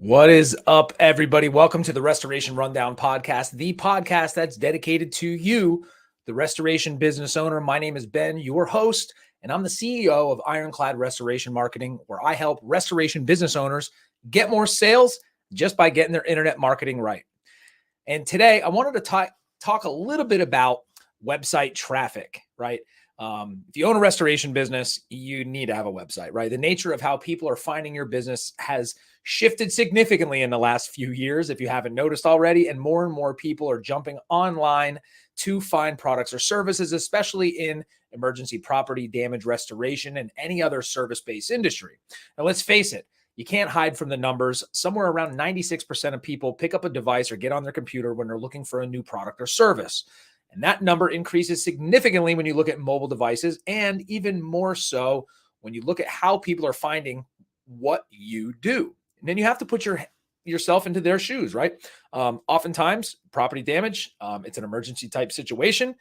What is up, everybody? Welcome to the Restoration Rundown Podcast, the podcast that's dedicated to you, the restoration business owner. My name is Ben, your host, and I'm the CEO of Ironclad Restoration Marketing, where I help restoration business owners get more sales just by getting their internet marketing right. And today I wanted to talk a little bit about website traffic, right? If you own a restoration business, you need to have a website, right? The nature of how people are finding your business has shifted significantly in the last few years, if you haven't noticed already, and more people are jumping online to find products or services, especially in emergency property damage restoration and any other service-based industry. Now, let's face it, you can't hide from the numbers. Somewhere around 96% of people pick up a device or get on their computer when they're looking for a new product or service. And that number increases significantly when you look at mobile devices, and even more so when you look at how people are finding what you do. And then you have to put yourself into their shoes, right? Oftentimes, property damage, it's an emergency type situation.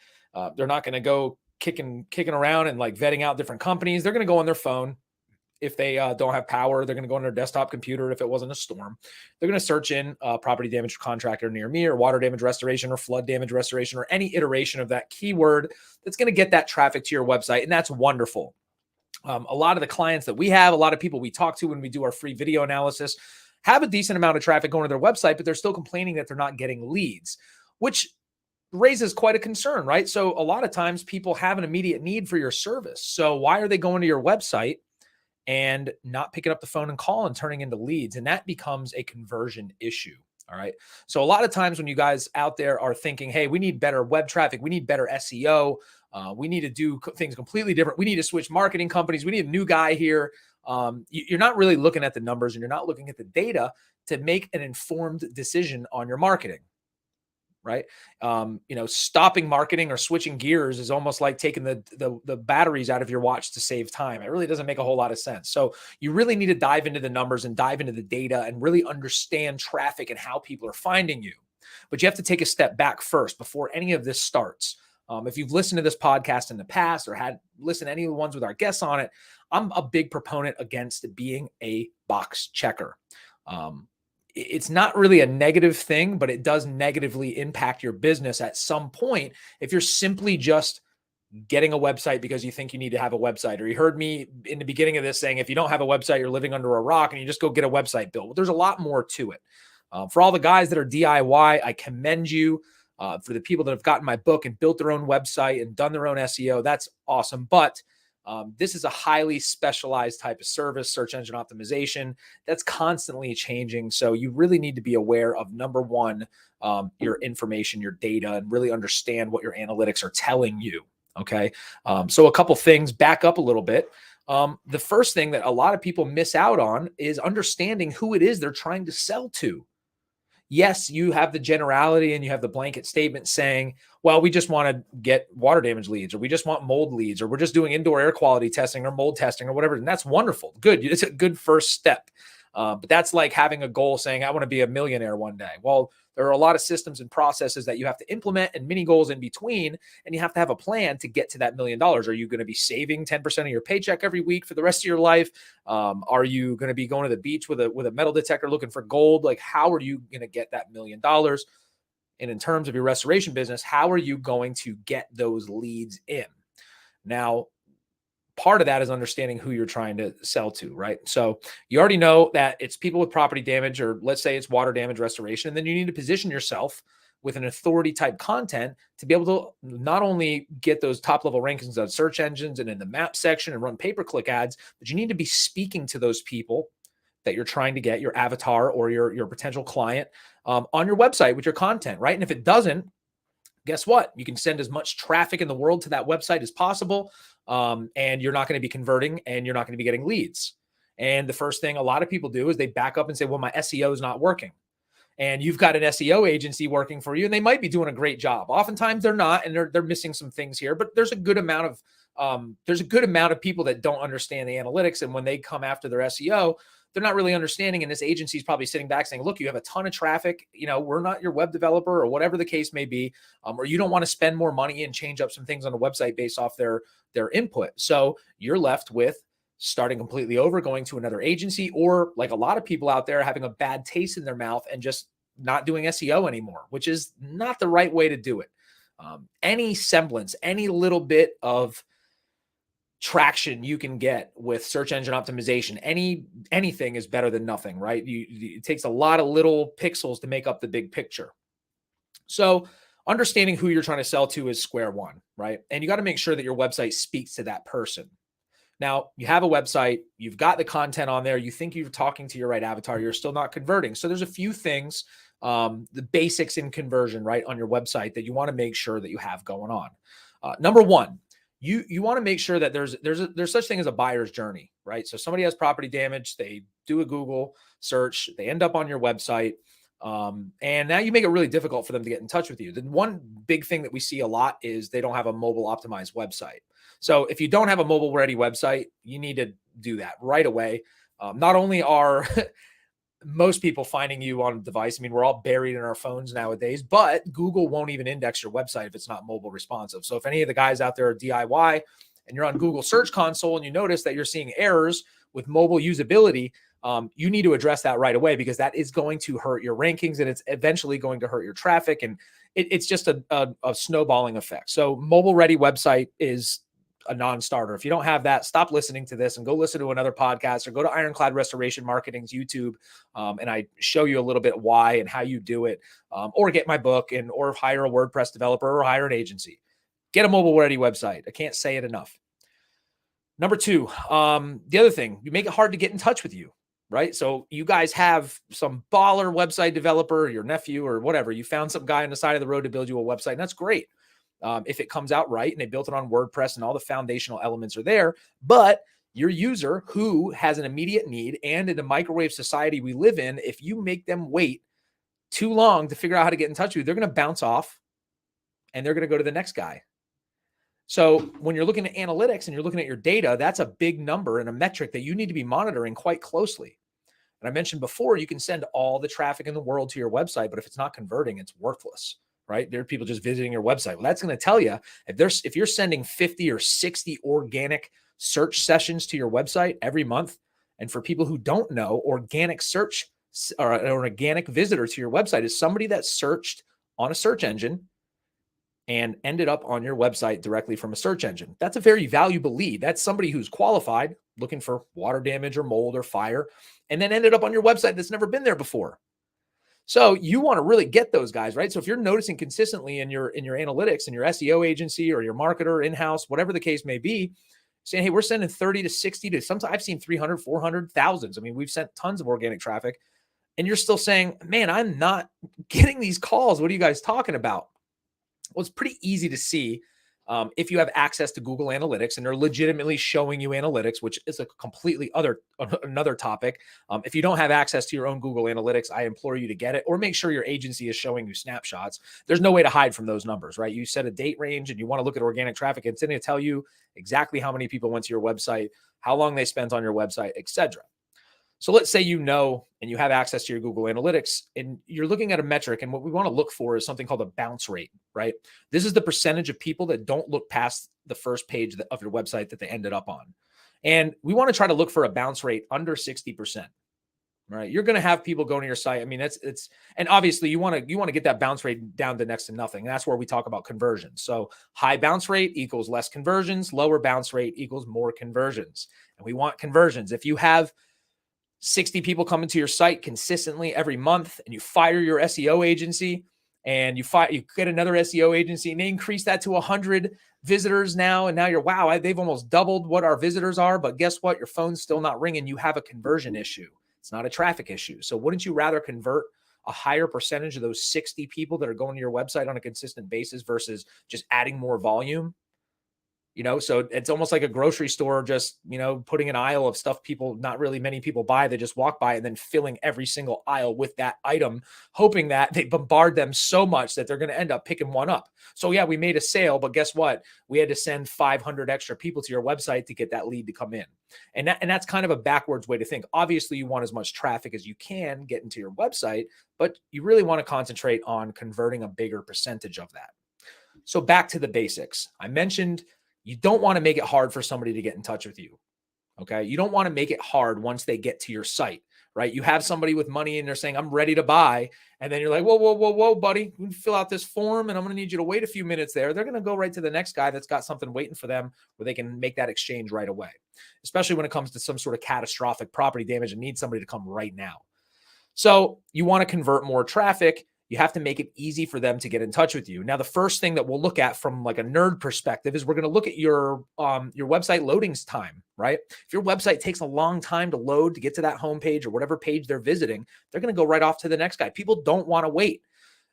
They're not going to go kicking around and like vetting out different companies. They're going to go on their phone. If they don't have power, they're going to go on their desktop computer. If it wasn't a storm, they're going to search in property damage contractor near me, or water damage restoration, or flood damage restoration, or any iteration of that keyword that's going to get that traffic to your website. And that's wonderful. A lot of the clients that we have, a lot of people we talk to when we do our free video analysis, have a decent amount of traffic going to their website, but they're still complaining that they're not getting leads, which raises quite a concern, right? So a lot of times people have an immediate need for your service. So why are they going to your website and not picking up the phone and call and turning into leads? And that becomes a conversion issue. All right. So a lot of times when you guys out there are thinking, hey, we need better web traffic, we need better SEO, we need to do things completely different, we need to switch marketing companies, we need a new guy here. You're not really looking at the numbers, and you're not looking at the data to make an informed decision on your marketing. Right. Stopping marketing or switching gears is almost like taking the batteries out of your watch to save time. It really doesn't make a whole lot of sense. So you really need to dive into the numbers and dive into the data and really understand traffic and how people are finding you. But you have to take a step back first before any of this starts. If you've listened to this podcast in the past or had listened to any of the ones with our guests on it, I'm a big proponent against being a box checker. It's not really a negative thing, but it does negatively impact your business at some point if you're simply just getting a website because you think you need to have a website. Or you heard me in the beginning of this saying, if you don't have a website, you're living under a rock, and you just go get a website built. Well, there's a lot more to it. For all the guys that are DIY, I commend you. For the people that have gotten my book and built their own website and done their own SEO, that's awesome. But this is a highly specialized type of service, search engine optimization, that's constantly changing. So you really need to be aware of, number one, your information, your data, and really understand what your analytics are telling you. Okay. So a couple things, back up a little bit. The first thing that a lot of people miss out on is understanding who it is they're trying to sell to. Yes, you have the generality and you have the blanket statement saying, well, we just want to get water damage leads, or we just want mold leads, or we're just doing indoor air quality testing or mold testing or whatever. And that's wonderful. Good. It's a good first step. But that's like having a goal saying, I want to be a millionaire one day. Well, there are a lot of systems and processes that you have to implement and mini goals in between, and you have to have a plan to get to that $1 million. Are you going to be saving 10% of your paycheck every week for the rest of your life? Are you going to be going to the beach with a metal detector looking for gold? Like, how are you going to get that $1 million? And in terms of your restoration business, how are you going to get those leads in? Now, part of that is understanding who you're trying to sell to, right? So you already know that it's people with property damage, or let's say it's water damage restoration. And then you need to position yourself with an authority type content to be able to not only get those top level rankings on search engines and in the map section and run pay-per-click ads, but you need to be speaking to those people that you're trying to get, your avatar or your potential client, on your website with your content, right? And if it doesn't, guess what? You can send as much traffic in the world to that website as possible, and you're not going to be converting, and you're not going to be getting leads. And the first thing a lot of people do is they back up and say, well, my SEO is not working. And you've got an SEO agency working for you, and they might be doing a great job. Oftentimes they're not, and they're missing some things here, but there's a good amount of people that don't understand the analytics. And when they come after their SEO, they're not really understanding. And this agency is probably sitting back saying, look, you have a ton of traffic. We're not your web developer, or whatever the case may be. Or you don't want to spend more money and change up some things on the website based off their input. So you're left with starting completely over, going to another agency, or like a lot of people out there having a bad taste in their mouth and just not doing SEO anymore, which is not the right way to do it. Any semblance, any little bit of traction you can get with search engine optimization, anything is better than nothing, right? It takes a lot of little pixels to make up the big picture. So understanding who you're trying to sell to is square one, right? And you got to make sure that your website speaks to that person. Now, you have a website, you've got the content on there, you think you're talking to your right avatar, you're still not converting. So there's a few things, the basics in conversion, right, on your website that you want to make sure that you have going on. Number one, you want to make sure that there's such thing as a buyer's journey, right? So somebody has property damage, they do a Google search, they end up on your website, and now you make it really difficult for them to get in touch with you. The one big thing that we see a lot is they don't have a mobile optimized website. So if you don't have a mobile ready website, you need to do that right away. Not only are most people finding you on a device, I mean, we're all buried in our phones nowadays, but Google won't even index your website if it's not mobile responsive. So if any of the guys out there are DIY and you're on Google Search Console and you notice that you're seeing errors with mobile usability, you need to address that right away, because that is going to hurt your rankings and it's eventually going to hurt your traffic. And it's just a snowballing effect. So mobile ready website is a non-starter. If you don't have that, stop listening to this and go listen to another podcast, or go to Ironclad Restoration Marketing's YouTube. And I show you a little bit why and how you do it, or get my book or hire a WordPress developer or hire an agency. Get a mobile ready website. I can't say it enough. Number two, the other thing, you make it hard to get in touch with you, right? So you guys have some baller website developer, your nephew or whatever, you found some guy on the side of the road to build you a website, and that's great. If it comes out right and they built it on WordPress and all the foundational elements are there, but your user who has an immediate need, and in the microwave society we live in, if you make them wait too long to figure out how to get in touch with you, they're going to bounce off and they're going to go to the next guy. So when you're looking at analytics and you're looking at your data, that's a big number and a metric that you need to be monitoring quite closely. And I mentioned before, you can send all the traffic in the world to your website, but if it's not converting, it's worthless. Right? There are people just visiting your website. Well, that's going to tell you if you're sending 50 or 60 organic search sessions to your website every month. And for people who don't know, organic search or an organic visitor to your website is somebody that searched on a search engine and ended up on your website directly from a search engine. That's a very valuable lead. That's somebody who's qualified, looking for water damage or mold or fire, and then ended up on your website that's never been there before. So you want to really get those guys, right? So if you're noticing consistently in your analytics and your SEO agency or your marketer in-house, whatever the case may be, saying, hey, we're sending 30 to 60 to sometimes I've seen 300, 400, thousands. I mean, we've sent tons of organic traffic, and you're still saying, man, I'm not getting these calls. What are you guys talking about? Well, it's pretty easy to see if you have access to Google Analytics and they're legitimately showing you analytics, which is a completely another topic. If you don't have access to your own Google Analytics, I implore you to get it, or make sure your agency is showing you snapshots. There's no way to hide from those numbers, right? You set a date range and you want to look at organic traffic, and it's going to tell you exactly how many people went to your website, how long they spent on your website, etc. So let's say you know and you have access to your Google Analytics and you're looking at a metric, and what we want to look for is something called a bounce rate, right? This is the percentage of people that don't look past the first page of your website that they ended up on. And we want to try to look for a bounce rate under 60%. Right? You're going to have people going to your site. I mean, and obviously you want to get that bounce rate down to next to nothing. And that's where we talk about conversions. So high bounce rate equals less conversions, lower bounce rate equals more conversions. And we want conversions. If you have 60 people coming to your site consistently every month, and you fire your SEO agency and you get another SEO agency and they increase that to 100 visitors now. And now they've almost doubled what our visitors are. But guess what? Your phone's still not ringing. You have a conversion issue. It's not a traffic issue. So wouldn't you rather convert a higher percentage of those 60 people that are going to your website on a consistent basis versus just adding more volume? So it's almost like a grocery store, just, putting an aisle of stuff not really many people buy. They just walk by, and then filling every single aisle with that item, hoping that they bombard them so much that they're going to end up picking one up. So yeah, we made a sale, but guess what? We had to send 500 extra people to your website to get that lead to come in. And that's kind of a backwards way to think. Obviously, you want as much traffic as you can get into your website, but you really want to concentrate on converting a bigger percentage of that. So back to the basics. I mentioned you don't want to make it hard for somebody to get in touch with you. Okay. You don't want to make it hard once they get to your site, right? You have somebody with money and they're saying, I'm ready to buy. And then you're like, whoa, whoa, whoa, whoa, buddy, you fill out this form and I'm going to need you to wait a few minutes there. They're going to go right to the next guy that's got something waiting for them where they can make that exchange right away, especially when it comes to some sort of catastrophic property damage and need somebody to come right now. So you want to convert more traffic. You have to make it easy for them to get in touch with you. Now, the first thing that we'll look at from like a nerd perspective is we're going to look at your website loading time, right? If your website takes a long time to load to get to that homepage or whatever page they're visiting, they're going to go right off to the next guy. People don't want to wait.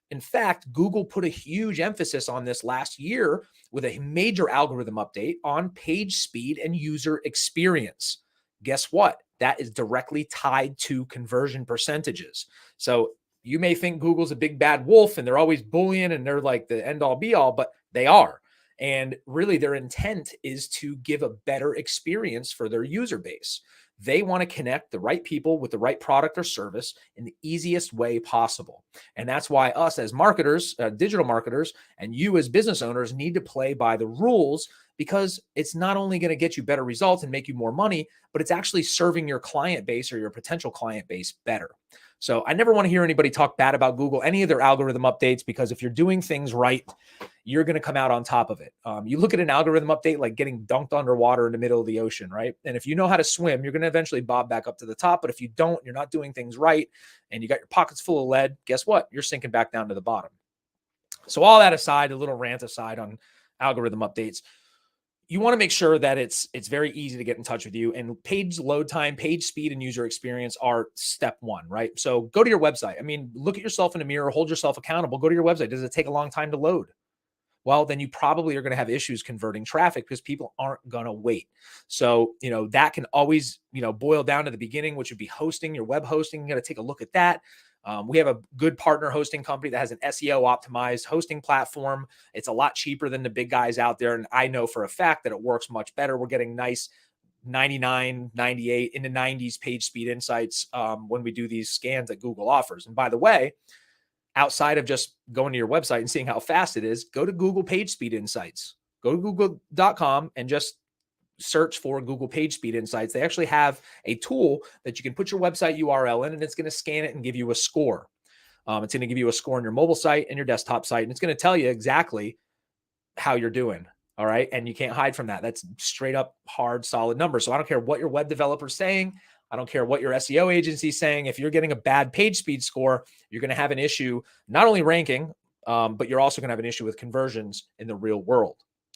In fact, Google put a huge emphasis on this last year with a major algorithm update on page speed and user experience. Guess what? That is directly tied to conversion percentages. So you may think Google's a big bad wolf and they're always bullying and they're like the end all be all, but they are. And really their intent is to give a better experience for their user base. They want to connect the right people with the right product or service in the easiest way possible. And that's why us as marketers, digital marketers, and you as business owners need to play by the rules, because it's not only going to get you better results and make you more money, but it's actually serving your client base or your potential client base better. So I never want to hear anybody talk bad about Google, any of their algorithm updates, because if you're doing things right, you're going to come out on top of it. You look at an algorithm update like getting dunked underwater in the middle of the ocean, right? And if you know how to swim, you're going to eventually bob back up to the top. But if you don't, you're not doing things right, and you got your pockets full of lead, guess what? You're sinking back down to the bottom. So all that aside, a little rant aside on algorithm updates, you want to make sure that it's very easy to get in touch with you, and page load time, page speed, and user experience are step one, right? So go to your website. I mean, look at yourself in a mirror, hold yourself accountable, go to your website. Does it take a long time to load? Well, then you probably are going to have issues converting traffic because people aren't going to wait. So, that can always, boil down to the beginning, which would be hosting, your web hosting. You got to take a look at that. We have a good partner hosting company that has an SEO optimized hosting platform. It's a lot cheaper than the big guys out there. And I know for a fact that it works much better. We're getting nice 99, 98 in the 90s page speed insights when we do these scans that Google offers. And by the way, outside of just going to your website and seeing how fast it is, go to Google Page Speed Insights. Go to google.com and just search for Google Page Speed Insights. They actually have a tool that you can put your website URL in, and it's going to scan it and give you a score. It's going to give you a score on your mobile site and your desktop site, and it's going to tell you exactly how you're doing. All right. And you can't hide from that. That's straight up hard, solid numbers. So I don't care what your web developer's saying. I don't care what your SEO agency is saying. If you're getting a bad page speed score, you're going to have an issue, not only ranking, but you're also going to have an issue with conversions in the real world.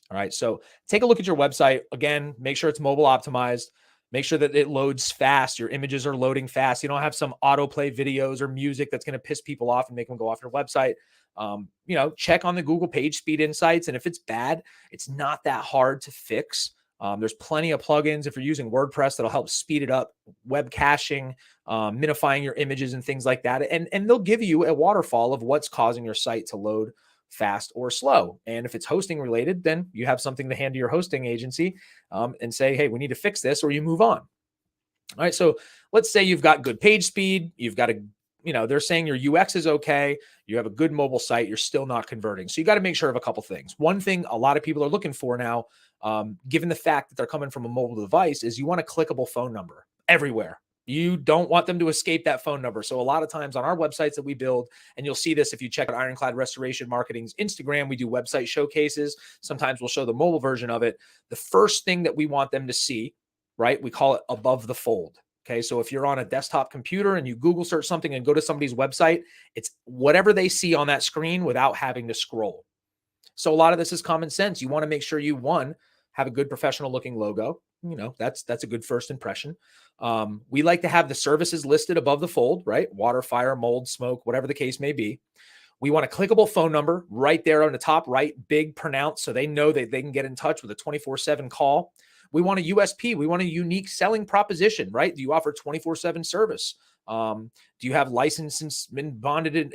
All right. So take a look at your website. Again, make sure it's mobile optimized. Make sure that it loads fast. Your images are loading fast. You don't have some autoplay videos or music that's going to piss people off and make them go off your website. Check on the Google Page Speed Insights. And if it's bad, it's not that hard to fix. There's plenty of plugins if you're using WordPress that'll help speed it up, web caching, minifying your images and things like that. And they'll give you a waterfall of what's causing your site to load fast or slow. And if it's hosting related, then you have something to hand to your hosting agency and say, hey, we need to fix this, or you move on. All right. So let's say you've got good page speed. You've got they're saying your UX is okay. You have a good mobile site. You're still not converting. So you got to make sure of a couple things. One thing a lot of people are looking for now, given the fact that they're coming from a mobile device, is you want a clickable phone number everywhere. You don't want them to escape that phone number. So a lot of times on our websites that we build, and you'll see this if you check out Ironclad Restoration Marketing's Instagram, we do website showcases. Sometimes we'll show the mobile version of it. The first thing that we want them to see, right, we call it above the fold. Okay, so if you're on a desktop computer and you Google search something and go to somebody's website, it's whatever they see on that screen without having to scroll. So a lot of this is common sense. You want to make sure you, one, have a good professional looking logo. That's a good first impression. We like to have the services listed above the fold, right? Water, fire, mold, smoke, whatever the case may be. We want a clickable phone number right there on the top right, big, pronounced, so they know that they can get in touch with a 24/7 call. We want a USP. We want a unique selling proposition, right? Do you offer 24/7 service? Do you have licensed and bonded,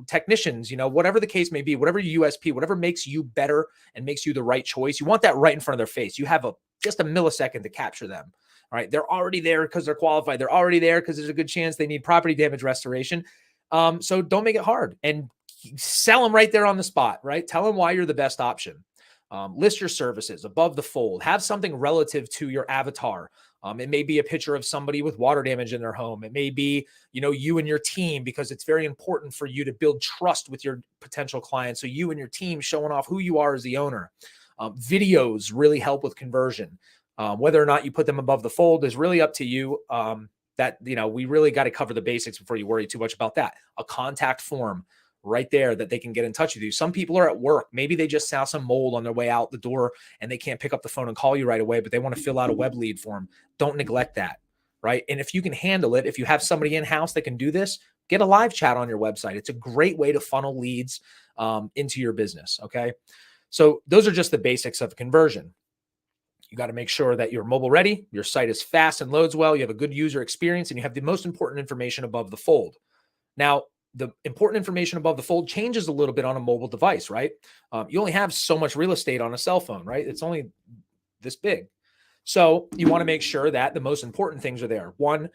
technicians, whatever the case may be, whatever your USP, whatever makes you better and makes you the right choice. You want that right in front of their face. You have just a millisecond to capture them. All right. They're already there because they're qualified. They're already there because there's a good chance they need property damage restoration. So don't make it hard and sell them right there on the spot, right? Tell them why you're the best option. List your services above the fold. Have something relative to your avatar. It may be a picture of somebody with water damage in their home. It may be, you and your team, because it's very important for you to build trust with your potential clients. So you and your team showing off who you are as the owner. Videos really help with conversion. Whether or not you put them above the fold is really up to you. We really got to cover the basics before you worry too much about that. A contact form right there that they can get in touch with you. Some people are at work. Maybe they just saw some mold on their way out the door and they can't pick up the phone and call you right away, but they want to fill out a web lead form. Don't neglect that, right? And if you can handle it, if you have somebody in-house that can do this, get a live chat on your website. It's a great way to funnel leads into your business, okay? So those are just the basics of conversion. You got to make sure that you're mobile ready, your site is fast and loads well, you have a good user experience, and you have the most important information above the fold. Now, the important information above the fold changes a little bit on a mobile device, right? You only have so much real estate on a cell phone, right? It's only this big. So you want to make sure that the most important things are there. One,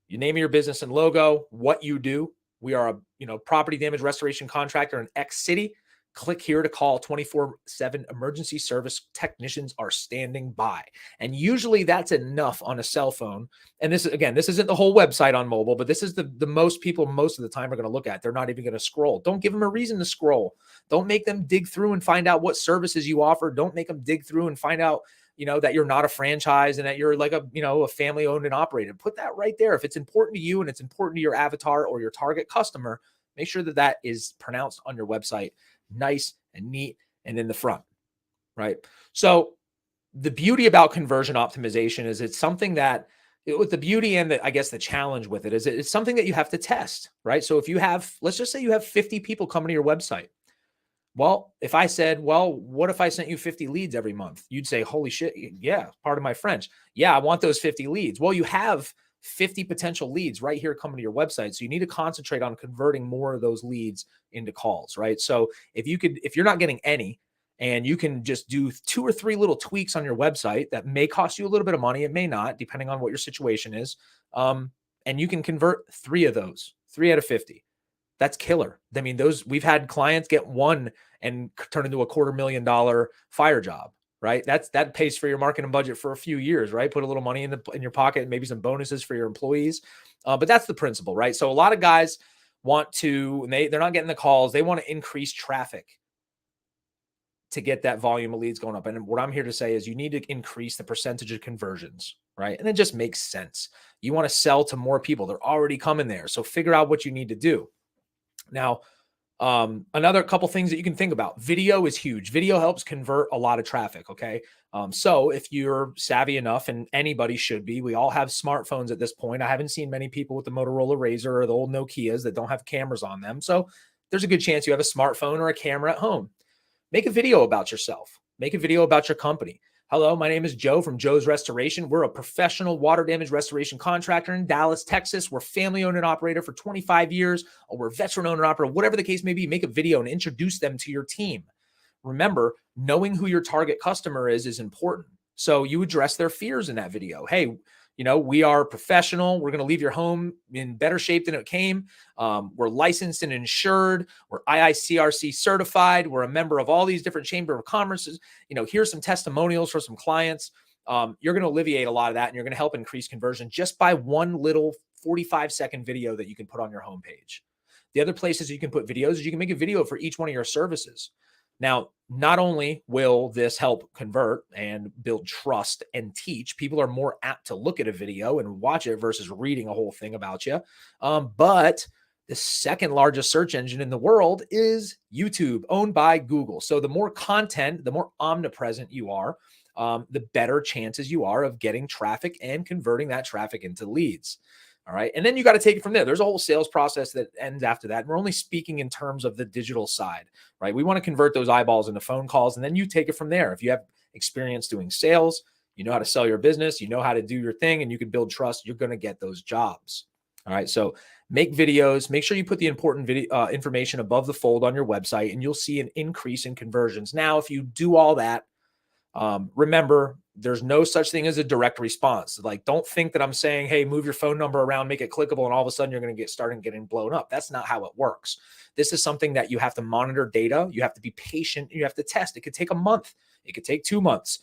you name your business and logo, what you do. We are a property damage restoration contractor in X city. Click here to call. 24/7 emergency service technicians are standing by. And usually that's enough on a cell phone. And this isn't the whole website on mobile, but this is the most people most of the time are going to look at. They're not even going to scroll. Don't give them a reason to scroll. Don't make them dig through and find out what services you offer. Don't make them dig through and find out, that you're not a franchise and that you're like a family owned and operated. Put that right there. If it's important to you and it's important to your avatar or your target customer, make sure that that is pronounced on your website. Nice and neat and in the front, right? So the beauty about conversion optimization is it's something that with the beauty and the challenge with it is it's something that you have to test, right? So if you have, let's just say you have 50 people coming to your website. Well, if I said, what if I sent you 50 leads every month? You'd say, holy shit. Yeah. Part of my French. Yeah. I want those 50 leads. Well, you have 50 potential leads right here coming to your website. So you need to concentrate on converting more of those leads into calls, right? So if you're not getting any and you can just do 2 or 3 little tweaks on your website that may cost you a little bit of money, it may not, depending on what your situation is. And you can convert 3 of those, 3 out of 50. That's killer. I mean, we've had clients get one and turn into a $250,000 fire job. Right. That pays for your marketing budget for a few years, right? Put a little money in your pocket and maybe some bonuses for your employees. But that's the principle, right? So a lot of guys want to, they're not getting the calls. They want to increase traffic to get that volume of leads going up. And what I'm here to say is you need to increase the percentage of conversions, right? And it just makes sense. You want to sell to more people. They're already coming there. So figure out what you need to do. Now, another couple things that you can think about. Video is huge. Video helps convert a lot of traffic. Okay. So if you're savvy enough, and anybody should be, we all have smartphones at this point. I haven't seen many people with the Motorola Razr or the old Nokias that don't have cameras on them. So there's a good chance you have a smartphone or a camera at home. Make a video about yourself. Make a video about your company. Hello, my name is Joe from Joe's Restoration. We're a professional water damage restoration contractor in Dallas, Texas. We're family owned and operator for 25 years, or we're veteran owner operator, whatever the case may be. Make a video and introduce them to your team. Remember, knowing who your target customer is important. So you address their fears in that video. Hey, we are professional. We're going to leave your home in better shape than it came. We're licensed and insured. We're IICRC certified. We're a member of all these different chamber of commerces. Here's some testimonials for some clients. You're going to alleviate a lot of that, and you're going to help increase conversion just by one little 45-second video that you can put on your homepage. The other places you can put videos is you can make a video for each one of your services. Now, not only will this help convert and build trust and teach, people are more apt to look at a video and watch it versus reading a whole thing about you. But the second largest search engine in the world is YouTube, owned by Google. So the more content, the more omnipresent you are, the better chances you are of getting traffic and converting that traffic into leads. All right. And then you got to take it from there. There's a whole sales process that ends after that. We're only speaking in terms of the digital side, right? We want to convert those eyeballs into phone calls, and then you take it from there. If you have experience doing sales, you know how to sell your business, you know how to do your thing, and you can build trust, you're going to get those jobs. All right. So make videos, make sure you put the important video information above the fold on your website, and you'll see an increase in conversions. Now, if you do all that, Remember, there's no such thing as a direct response. Like, don't think that I'm saying, hey, move your phone number around, make it clickable, and all of a sudden you're going to start getting blown up. That's not how it works. This is something that you have to monitor data. You have to be patient. You have to test. It could take a month. It could take 2 months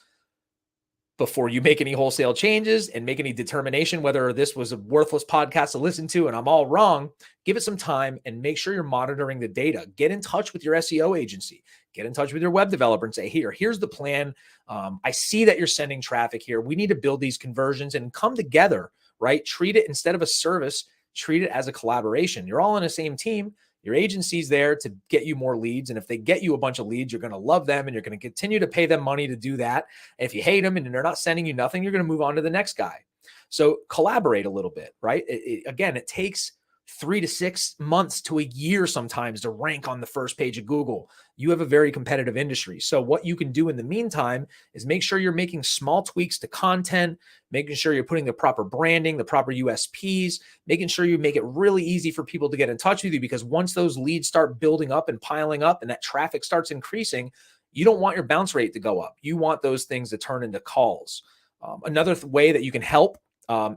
before you make any wholesale changes and make any determination whether this was a worthless podcast to listen to and I'm all wrong. Give it some time and make sure you're monitoring the data. Get in touch with your SEO agency. Get in touch with your web developer and say, here's the plan. I see that you're sending traffic here. We need to build these conversions and come together, right? Treat it, instead of a service, treat it as a collaboration. You're all on the same team. Your agency's there to get you more leads. And if they get you a bunch of leads, you're going to love them and you're going to continue to pay them money to do that. And if you hate them and they're not sending you nothing, you're going to move on to the next guy. So collaborate a little bit, right? Again, it takes 3 to 6 months to a year sometimes to rank on the first page of Google. You have a very competitive industry. So what you can do in the meantime is make sure you're making small tweaks to content, making sure you're putting the proper branding, the proper USPs, making sure you make it really easy for people to get in touch with you, because once those leads start building up and piling up and that traffic starts increasing, you don't want your bounce rate to go up. You want those things to turn into calls. Another way that you can help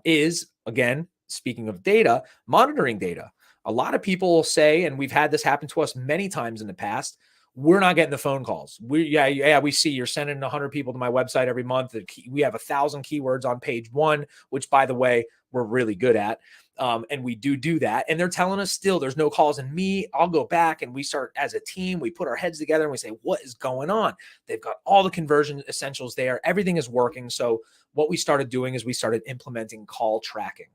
is, again, speaking of data, monitoring data. A lot of people say, and we've had this happen to us many times in the past, we're not getting the phone calls. We see you're sending 100 people to my website every month. We have 1,000 keywords on page 1, which, by the way, we're really good at. And we do that. And they're telling us still there's no calls. And I'll go back and we start as a team, we put our heads together and we say, what is going on? They've got all the conversion essentials there. Everything is working. So what we started doing is we started implementing call tracking.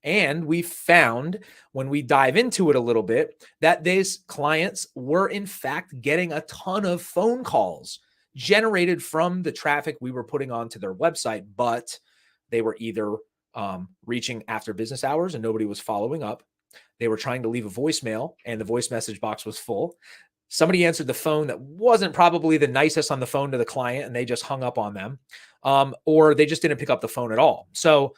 And we found, when we dive into it a little bit, that these clients were in fact getting a ton of phone calls generated from the traffic we were putting onto their website, but they were either reaching after business hours and nobody was following up. They were trying to leave a voicemail and the voice message box was full. Somebody answered the phone that wasn't probably the nicest on the phone to the client and they just hung up on them, or they just didn't pick up the phone at all. So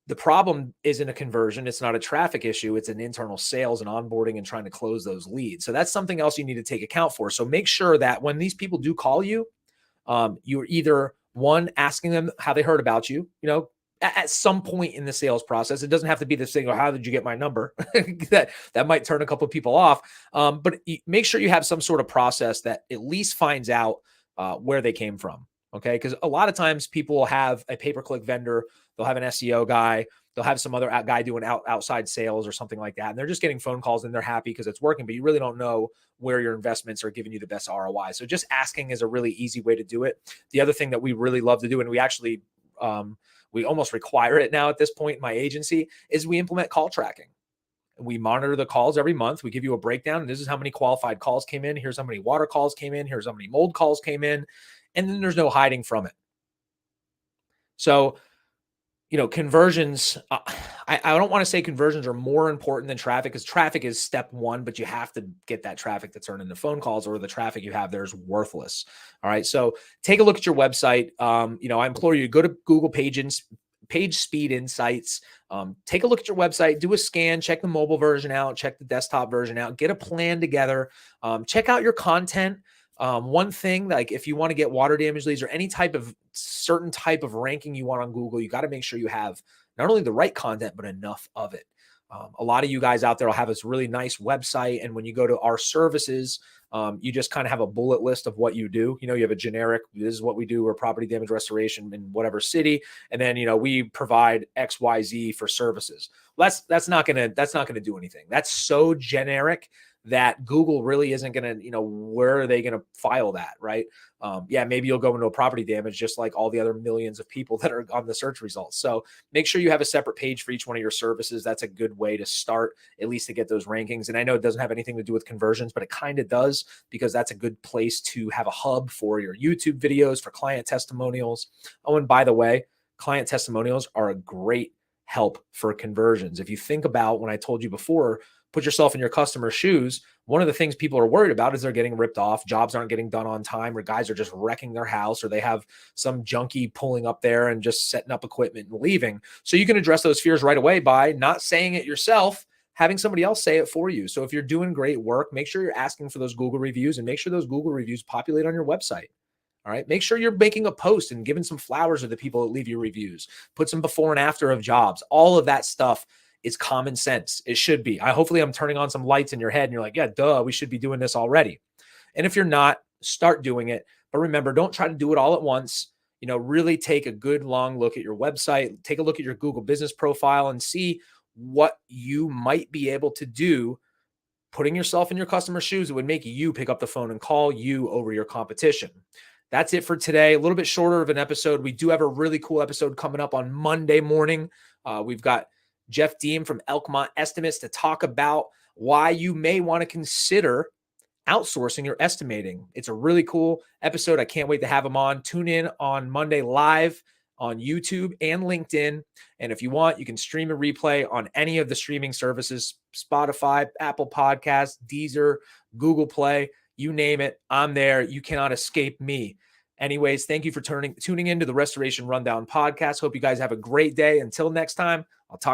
the problem isn't a conversion. It's not a traffic issue. It's an internal sales and onboarding and trying to close those leads. So that's something else you need to take account for. So make sure that when these people do call you, you're either, one, asking them how they heard about you, at some point in the sales process. It doesn't have to be this thing, or how did you get my number? that might turn a couple of people off. But make sure you have some sort of process that at least finds out where they came from. Okay. Because a lot of times people will have a pay-per-click vendor, they'll have an SEO guy, they'll have some other guy doing outside sales or something like that. And they're just getting phone calls and they're happy because it's working, but you really don't know where your investments are giving you the best ROI. So just asking is a really easy way to do it. The other thing that we really love to do, and we actually, we almost require it now at this point in my agency, is we implement call tracking. We monitor the calls every month. We give you a breakdown. And this is how many qualified calls came in. Here's how many water calls came in. Here's how many mold calls came in. And then there's no hiding from it. So, conversions, I don't want to say conversions are more important than traffic, because traffic is step one, but you have to get that traffic to turn into phone calls, or the traffic you have there is worthless. All right. So take a look at your website. I implore you to go to Google Page Speed Insights. Take a look at your website, do a scan, check the mobile version out, check the desktop version out, get a plan together, check out your content. One thing, like if you want to get water damage leads or any certain type of ranking you want on Google, you got to make sure you have not only the right content, but enough of it. A lot of you guys out there will have this really nice website. And when you go to our services, you just kind of have a bullet list of what you do. You have a generic, this is what we do. We're property damage restoration in whatever city. And then, we provide XYZ for services. Well, that's not going to do anything. That's so generic that Google really isn't going to, where are they going to file that, right? Maybe you'll go into a property damage just like all the other millions of people that are on the search results. So make sure you have a separate page for each one of your services. That's a good way to start, at least to get those rankings. And I know it doesn't have anything to do with conversions, but it kind of does, because that's a good place to have a hub for your YouTube videos, for client testimonials. Oh, and by the way, client testimonials are a great help for conversions. If you think about when I told you before, put yourself in your customer's shoes. One of the things people are worried about is they're getting ripped off. Jobs aren't getting done on time, or guys are just wrecking their house, or they have some junkie pulling up there and just setting up equipment and leaving. So you can address those fears right away by not saying it yourself, having somebody else say it for you. So if you're doing great work, make sure you're asking for those Google reviews, and make sure those Google reviews populate on your website. All right. Make sure you're making a post and giving some flowers to the people that leave you reviews. Put some before and after of jobs. All of that stuff is common sense. It should be. Hopefully I'm turning on some lights in your head and you're like, yeah, duh, we should be doing this already. And if you're not, start doing it. But remember, don't try to do it all at once. Really take a good long look at your website, take a look at your Google business profile and see what you might be able to do, putting yourself in your customer's shoes. It would make you pick up the phone and call you over your competition. That's it for today. A little bit shorter of an episode. We do have a really cool episode coming up on Monday morning. We've got Jeff Deem from Elkmont Estimates to talk about why you may want to consider outsourcing your estimating. It's a really cool episode. I can't wait to have him on. Tune in on Monday live on YouTube and LinkedIn. And if you want, you can stream a replay on any of the streaming services, Spotify, Apple Podcasts, Deezer, Google Play, you name it. I'm there. You cannot escape me. Anyways, thank you for tuning into the Restoration Rundown podcast. Hope you guys have a great day. Until next time,